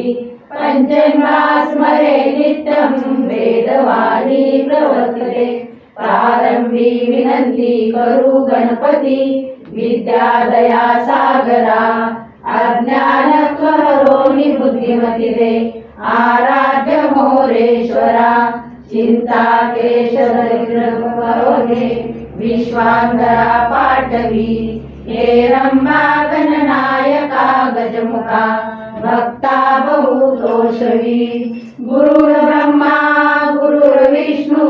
वाणी पंचम्रास्मरे नित्यं वेदवाणी प्रवर्तते। प्रारंभी विनंती करू गणपती विद्यादया सागरा। अज्ञान हरोनी बुद्धिमती दे आराध्य मोरेश्वरा। चिंता क्लेश दरिद्र करोगे विश्वांतरा पाठवी। हे रंभा गणनायका गजमुखा भक्ता बहुतोषवी। गुरुर्ब्रह्मा गुरुर्विष्णू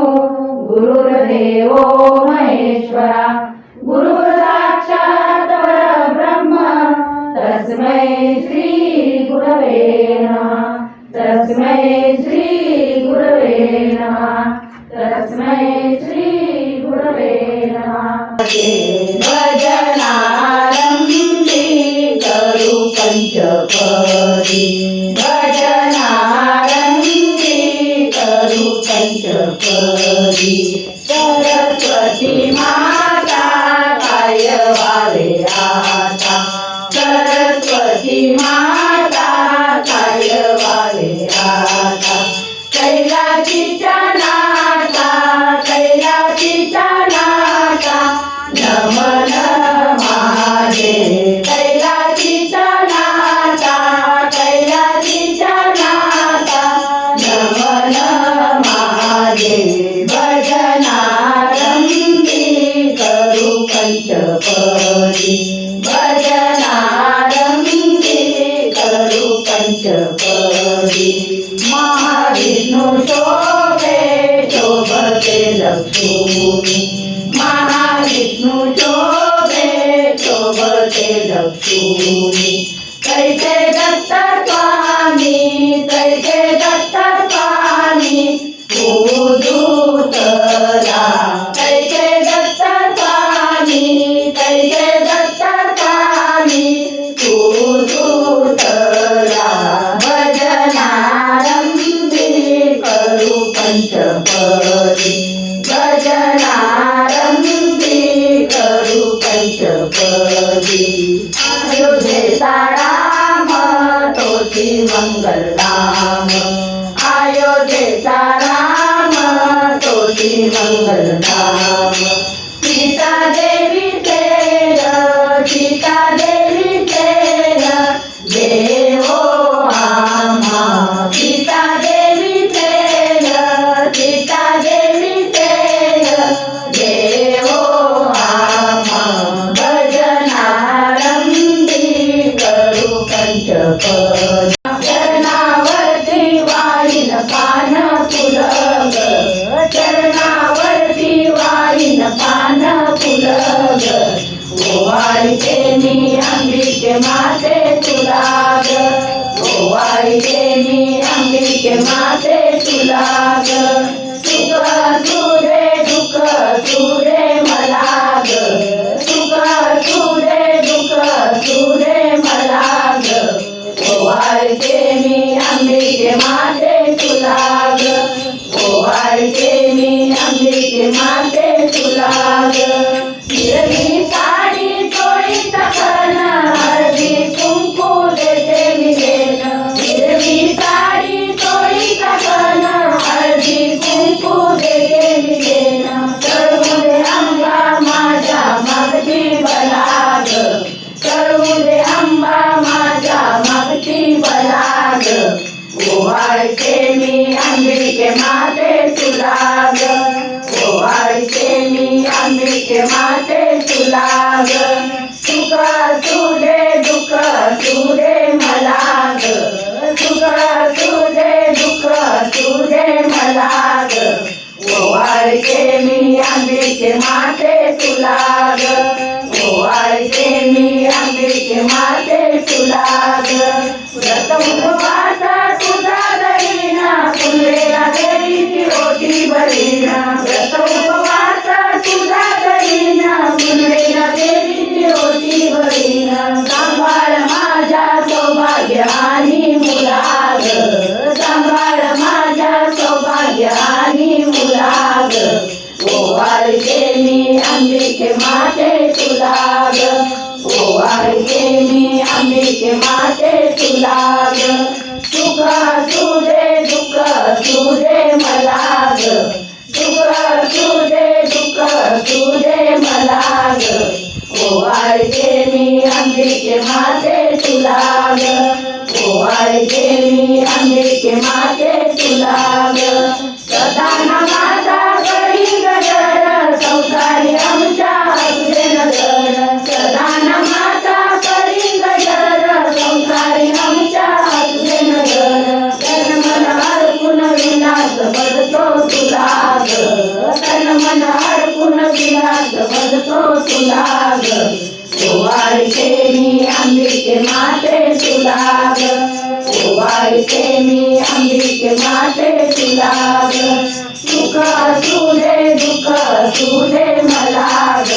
गुरुर्देवो महेश्वरा। गुरु साक्षात् परब्रह्म तस्मै श्री गुरवे नमः। तस्मै श्री गुरवे नमः। तस्मै श्री गुरवे नमः। भजनारंभी करू पंचपदी। भजनारंभी करू पंचपदी। सरस्वती माता काय वावे आता। सरस्वती माता काय वावे आता। कैलासीच्या नाथा कैलासीच्या नाथा नमन माझे। कैलासीच्या नाथा कैलासीच्या नाथा नमन माझे। भजनारंभी करू पंचपदी। भजनारंभी करू पंचपदी। महाविष्णू शोभे शोभते लक्ष्मी। महाविष्णू शोभे शोभते लक्ष्मी। कैसे दत्त स्वामी कैसे दत्त स्वामी पूजूतला। कैसे दत्त स्वामी कैसे दत्त स्वामी पूजूतला। भजनारंभी करू पंचपदी। भजनारंभी करू पंचपदी। अयोध्येचा राम तोची मंगल नाम। अयोध्येचा राम तोची मंगल नाम। सीता देवी तेर सीता देवी तेर देवो आम्हा। सीता देवी तेर सीता देवी तेर देवो आम्हा। भजनारंभी करू पंचपदी। चरणावरती वाईन पान फुलग। चरणावरती वाईन पान फुलग। ओवाळते मी अंबिके माते तुला ग। ओवाळते मी अंबिके माते तुला ग। सुख सुरे दुःख सुरे मला ग। सुख सुरे दुःख सुरे मला ग। ओवाळते मी अंबिके माते तुला ग। ओवाळते मी अंबिके माते तुला ग। हिरवी साडी चोळी तखन हळदी कुंकू देते मी देण। हिरवी साडी चोळी तखन हळदी कुंकू देते मी देण। चढू दे अंबा माझ्या मागची बलाग। चढू दे अंबा माझ्या मागची बलाग। ओवाळते मी अंबिके माते तुला ग। ओवाळते मी अंबिके माते तुला ग। सुख सुदे दुःख सुदे मला ग। सुख सुदे दुःख सुदे मला ग। ओवाळते मी अंबिके माते तुला ग। ओवाळते मी अंबिके माते तुला ग। व्रत उपवास तुझा धरीना पुनवेला देवीची ओटी भरीना। व्रत उपवास तुझा धरीना पुनवेला देवीची ओटी भरीना। सांभाळ माझ्या सौभाग्य आणि मुलाग। सांभाळ माझ्या सौभाग्य आणि मुलाग। ओवाळते मी अंबिके माते तुला ग। ओवाळते मी अंबिके माते तुला ग। सुख असू दे दुःख असू दे मला ग सुख असू दे दुःख असू दे मला ग ओवाळते मी अंबिके माते तुला ग ओवाळते मी अंबिके माते तुला ग सदाना माता करी गजर संसारी आमच्या तुझे नजर सदाना माता करी गजर संसारी आमच्या तुझे नजर तन मन हरपून विलास बदतो तुला ग तन मन हरपून विलास बदतो तुला ग ओवाळते मी अंबिके माते तुला ग ओवाळते मी अंबिके माते तुला ग सुख असू दे दुःख असू दे मला ग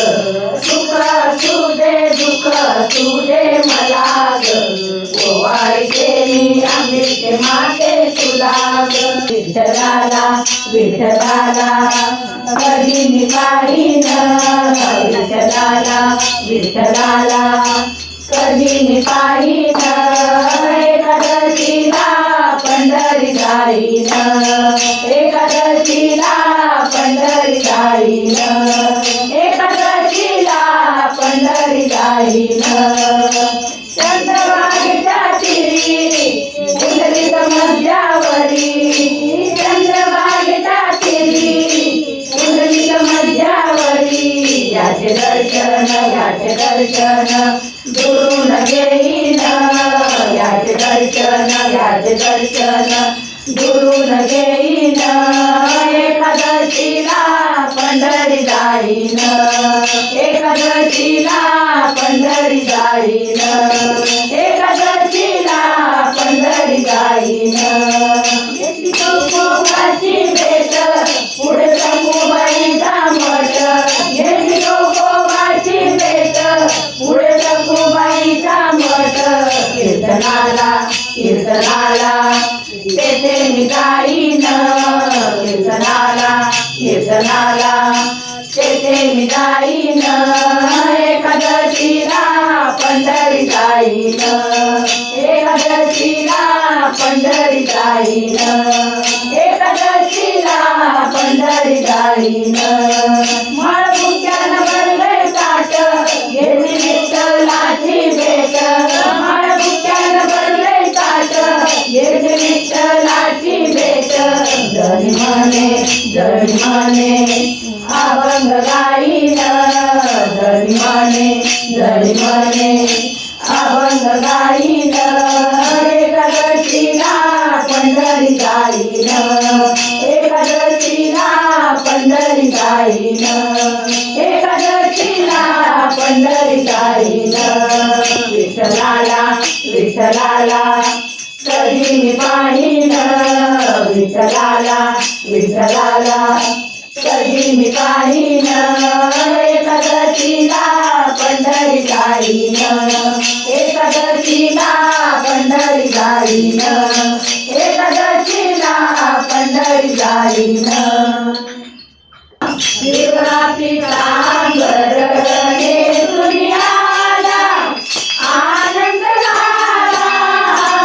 सुख असू दे दुःख असू दे मला ग ओवाळते मी अंबिके माते तुला ग विठ्ठलाला विठ्ठलाला कधी मी पाहीन विठ्ठलाला विठ्ठलाला कधी मी पाहीन एकादशीला पंढरी जाईन एकादशीला पंढरी जाईन एकादशीला पंढरी जाईन चंद्रभागेच्या तिरी पुंडलिक मध्यावरी चंद्रभागेच्या तिरी पुंडलिक मध्यावरी याचे दर्शन दुरून घेईन याचे दर्शन दुरून घेईन एकादशीला पंढरी जाईन एकादशीला पंढरी जाईन एकादशीला पंढरी जाईन घेतली गोपाची भेट पुढे सखूबाईचा मठ घेतली गोपाची भेट पुढे सखूबाईचा मठ कीर्तनाला कीर्तनाला तेथे मी जाईन कीर्तनाला कीर्तनाला तेथे मी जाईन एकादशीला पंढरी जाईन एकादशीला पंढरी जाईन एकादशीला पंढरी जाईन माळबुक्यानं भरले ताट घेतली विठ्ठलाची भेट माळबुक्यानं भरले ताट घेतली विठ्ठलाची भेट जरी म्हणे अभंग गाईन जरी म्हणे अभंग गाईन एकादशीला पंढरी जाईन एकादशीला पंढरी जाईन एकादशीला पंढरी जाईन विठ्ठलाला विठ्ठलाला कधी मी पाहीन विठ्ठलाला विठ्ठलाला कधी मी पाहीन एकादशीला पंढरी जाईन एकादशीला पंढरी जाईन एकादशीला पंढरी जाईन शिवरा पितांबर नेसुनी आला आनंद झाला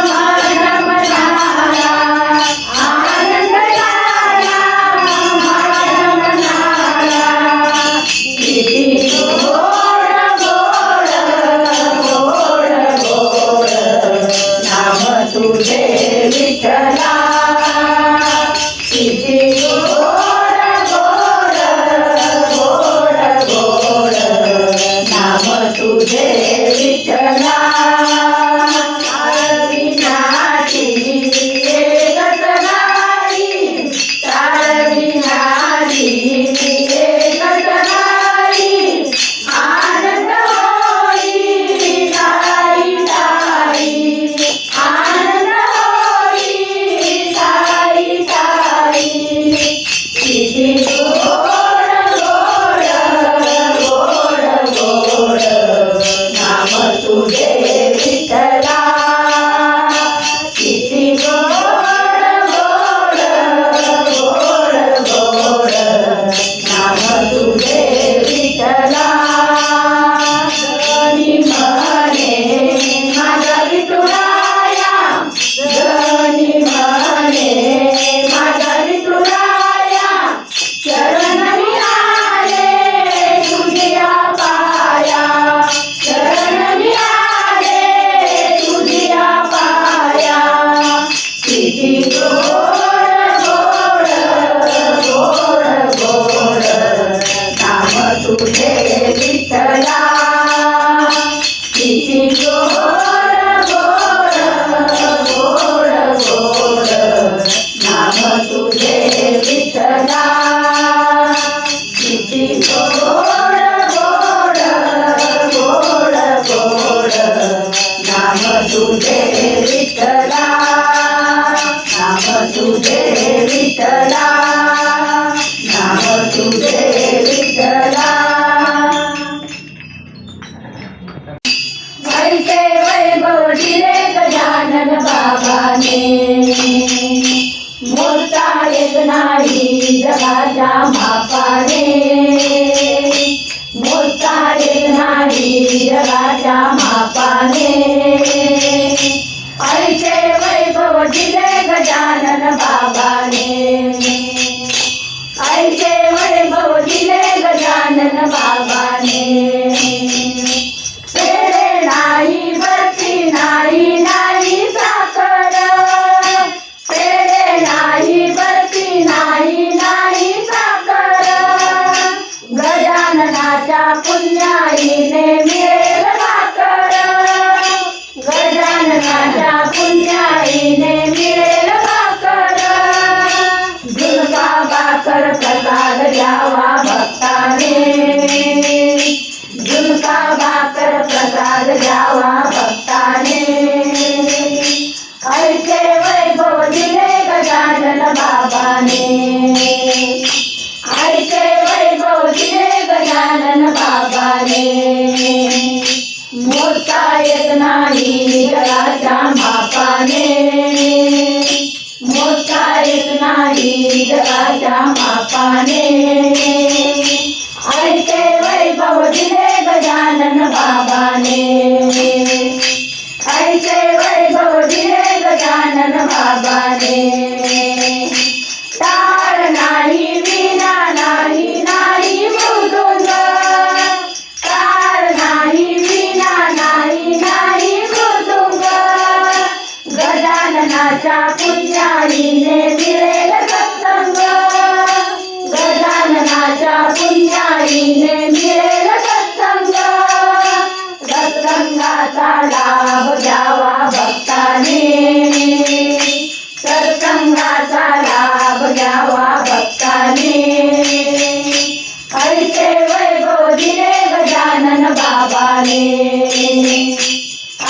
माझ्या मनाला आनंद झाला माझ्या मनाला किती गोड गोड गोड गोड नाम तुझे विठ्ठला किती गोड गोड गोड गोड नाम तुझे विठ्ठला विनाची एकच गाई विनाची एकच गाई आनंद होई गाई गाई आनंद होई गाई गाई किती गोड गोड गोड गोड गोड गोड गोड गोड नाम तुझे विठ्ठला किती गोड गोड गोड गोड नाम तुझे विठ्ठला नाम तुझे विठ्ठला नाम तुझे विठ्ठला ऐसे वैभव दिले गजानन बाबाने मोजता येत नाही जगाच्या मापाने मोजता येत नाही जगाच्या मापाने ऐसे वैभव दिले गजानन बाबाने ऐसे वैभव दिले गजानन बाबाने पेढे नाही बर्फी नाही नाही साखर पेढे नाही बर्फी नाही नाही साखर गजाननाच्या पुण्याईने मिळेल भाकर गजाननाच्या पुण्याईने मिळेल भाकर झुणका भाकर प्रसाद द्यावा भक्ताने झुणका भाकर प्रसाद द्यावा भक्ताने ऐसे वैभव दिले गजानन बाबाने ऐसे वैभव दिले गजानन बाबाने मोजता येत नाही जगाच्या मापाने मोजता येत नाही जगाच्या मापाने ऐसे वैभव दिले गजानन बाबाने ऐसे वैभव दिले गजानन बाबाने टाळ नाही विना नाही नाही मृदुंग टाळ नाही विना नाही नाही मृदुंग गजाननाच्या पुण्याईने मिळेल सत्संग गजाननाच्या पुण्याईने मिळेल सत्संग सत्संगाचा लाभ घ्यावा भक्ताने सत्संगाचा लाभ घ्यावा भक्ताने ऐसे वैभव दिले गजानन बाबाने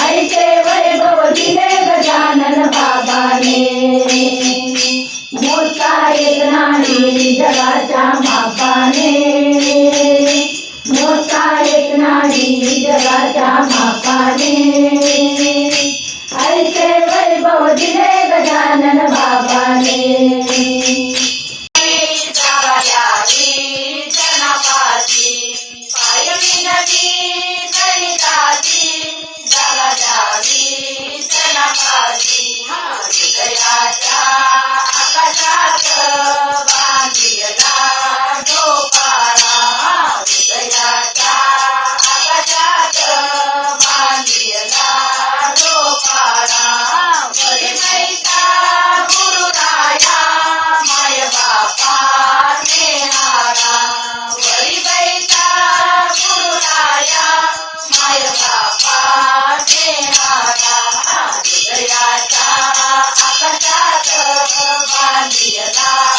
ऐसे वैभव दिले गजानन बाबाने मोजता येत नाही जगाच्या मापाने मोजता येत नाही जगाच्या मापाने ऐसे वैभव दिले गजानन बाबाने आकाशात बांधिला डोपारा हृदयाच्या आकाशात बांधिला डोपारा वरी मैता गुरुराया माय बापा नेहारा वरी मैता गुरुराया माय बापा नेहारा हृदयाच्या आकाशात बांधिला